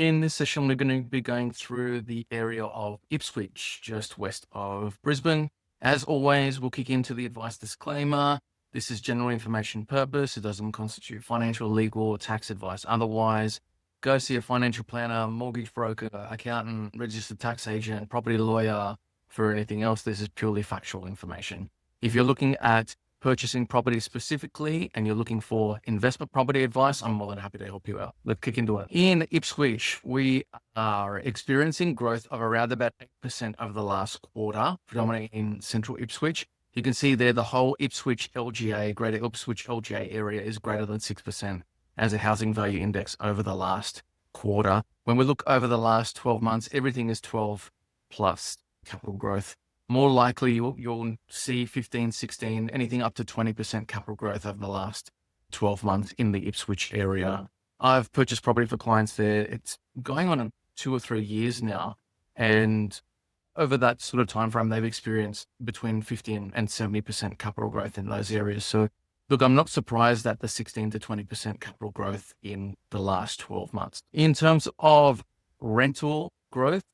In this session, we're going to be going through the area of Ipswich, just west of Brisbane. As always, we'll kick into the advice disclaimer. This is general information purpose. It doesn't constitute financial, legal, or tax advice. Otherwise, go see a financial planner, mortgage broker, accountant, registered tax agent, property lawyer. For anything else, this is purely factual information. If you're looking at purchasing property specifically and you're looking for investment property advice, I'm more than happy to help you out. Let's kick into it. In Ipswich, we are experiencing growth of around about 8% over the last quarter, predominantly in Central Ipswich. You can see there the whole Ipswich LGA, Greater Ipswich LGA area is greater than 6% as a housing value index over the last quarter. When we look over the last 12 months, everything is 12 plus capital growth. More likely you'll see 15, 16, anything up to 20% capital growth over the last 12 months in the Ipswich area. I've purchased property for clients there. It's going on 2 or 3 years now. And over that sort of time frame, they've experienced between 50 and 70% capital growth in those areas. So look, I'm not surprised at the 16 to 20% capital growth in the last 12 months. In terms of rental growth,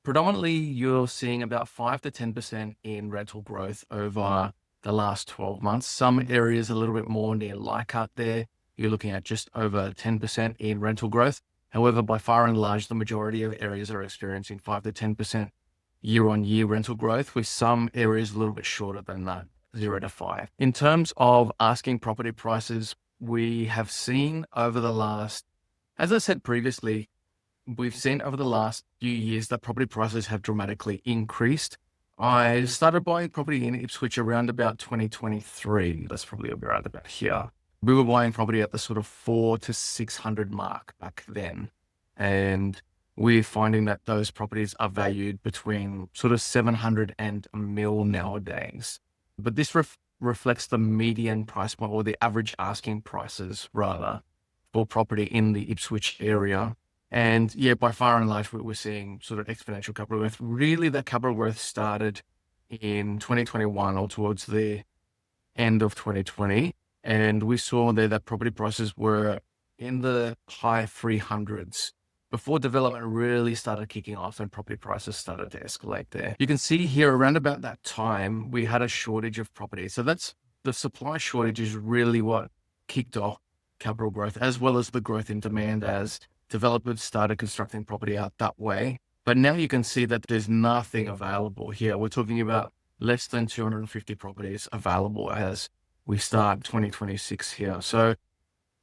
predominantly, you're seeing about 5 to 10% in rental growth over the last 12 months. Some areas a little bit more near Leichhardt there. You're looking at just over 10% in rental growth. However, by far and large, the majority of areas are experiencing 5 to 10% year-on-year rental growth, with some areas a little bit shorter than that, 0 to 5. In terms of asking property prices, we have seen over the last, as I said previously, we've seen over the last few years that property prices have dramatically increased. I started buying property in Ipswich around about 2023. That's probably around about here. We were buying property at the sort of 400 to 600 mark back then. And we're finding that those properties are valued between sort of 700 and a mil nowadays. But this reflects the median price point, or the average asking prices rather, for property in the Ipswich area. And yeah, by far and large, we're seeing sort of exponential capital growth. Really, that capital growth started in 2021 or towards the end of 2020. And we saw there that property prices were in the high 300s before development really started kicking off and property prices started to escalate there. You can see here around about that time, we had a shortage of property. So that's the supply shortage is really what kicked off capital growth, as well as the growth in demand as developers started constructing property out that way. But now you can see that there's nothing available here. We're talking about less than 250 properties available as we start 2026 here. So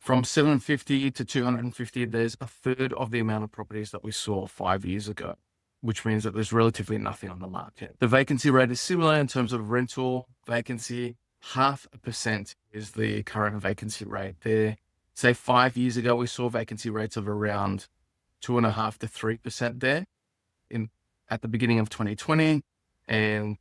from 750 to 250, there's a third of the amount of properties that we saw 5 years ago, which means that there's relatively nothing on the market. The vacancy rate is similar in terms of rental vacancy. 0.5% is the current vacancy rate there. Say 5 years ago, we saw vacancy rates of around 2.5% to 3% there at the beginning of 2020. And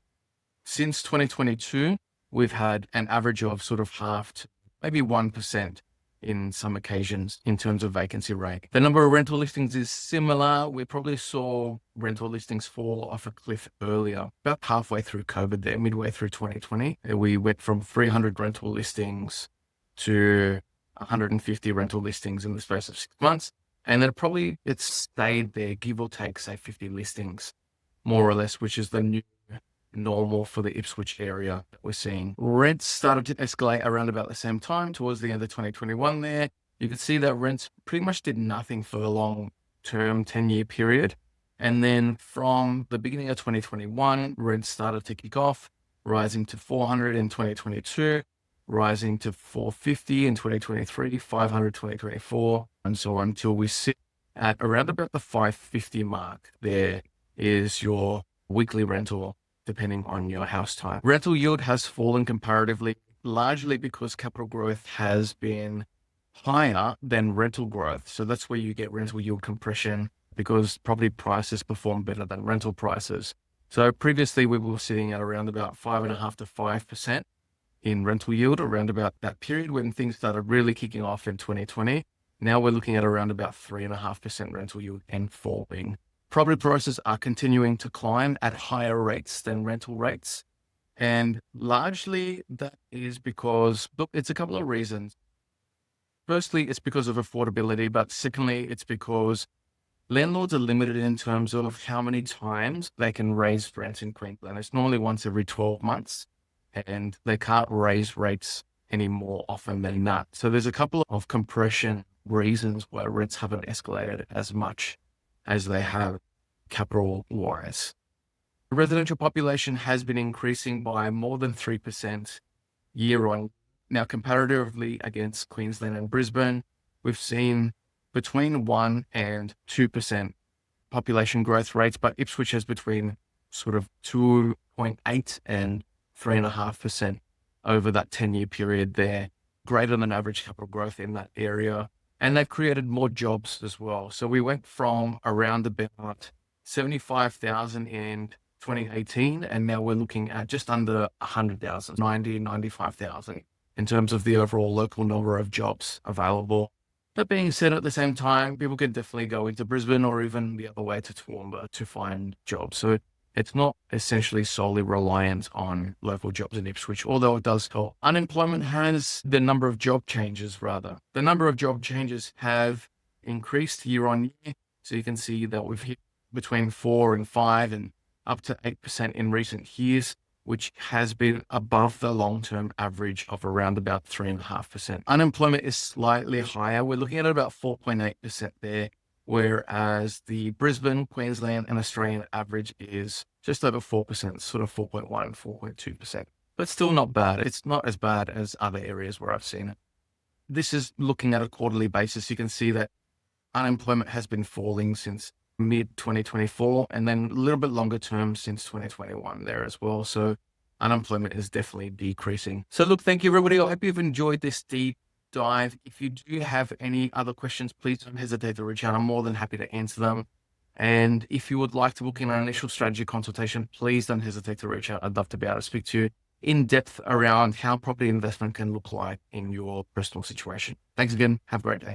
since 2022, we've had an average of sort of half to maybe 1% in some occasions in terms of vacancy rate. The number of rental listings is similar. We probably saw rental listings fall off a cliff earlier, about halfway through COVID there, midway through 2020. We went from 300 rental listings to 150 rental listings in the space of 6 months. And then it's stayed there, give or take, say 50 listings, more or less, which is the new normal for the Ipswich area that we're seeing. Rents started to escalate around about the same time, towards the end of 2021 there. You can see that rents pretty much did nothing for the long-term 10-year period. And then from the beginning of 2021, rents started to kick off, rising to 400 in 2022. Rising to 450 in 2023, 500 2024, and so on, until we sit at around about the 550 mark. There is your weekly rental, depending on your house type. Rental yield has fallen comparatively, largely because capital growth has been higher than rental growth. So that's where you get rental yield compression, because property prices perform better than rental prices. So previously we were sitting at around about 5.5% to 5%. In rental yield around about that period when things started really kicking off in 2020. Now we're looking at around about 3.5% rental yield and falling. Property prices are continuing to climb at higher rates than rental rates. And largely that is because, look, it's a couple of reasons. Firstly, it's because of affordability, but secondly, it's because landlords are limited in terms of how many times they can raise rents in Queensland. It's normally once every 12 months, and they can't raise rates any more often than that. So there's a couple of compression reasons why rents haven't escalated as much as they have capital wise. The residential population has been increasing by more than 3% year on. Now, comparatively against Queensland and Brisbane, we've seen between 1 and 2% population growth rates, but Ipswich has between sort of 2.8 and 3.5% over that 10-year period there, greater than average capital growth in that area. And they've created more jobs as well. So we went from around about 75,000 in 2018, and now we're looking at just under 100,000, 95,000 in terms of the overall local number of jobs available. That being said, at the same time, people can definitely go into Brisbane or even the other way to Toowoomba to find jobs. So it's not essentially solely reliant on local jobs in Ipswich, although it does help. Unemployment has the number of job changes rather. The number of job changes have increased year on year. So you can see that we've hit between 4 and 5 and up to 8% in recent years, which has been above the long-term average of around about 3.5%. Unemployment is slightly higher. We're looking at about 4.8% there, whereas the Brisbane, Queensland, and Australian average is just over 4%, sort of 4.1, 4.2%. But still not bad. It's not as bad as other areas where I've seen it. This is looking at a quarterly basis. You can see that unemployment has been falling since mid-2024, and then a little bit longer term since 2021 there as well. So unemployment is definitely decreasing. So look, thank you everybody. I hope you've enjoyed this deep dive. If you do have any other questions, please don't hesitate to reach out. I'm more than happy to answer them. And if you would like to book in an initial strategy consultation, please don't hesitate to reach out. I'd love to be able to speak to you in depth around how property investment can look like in your personal situation. Thanks again. Have a great day.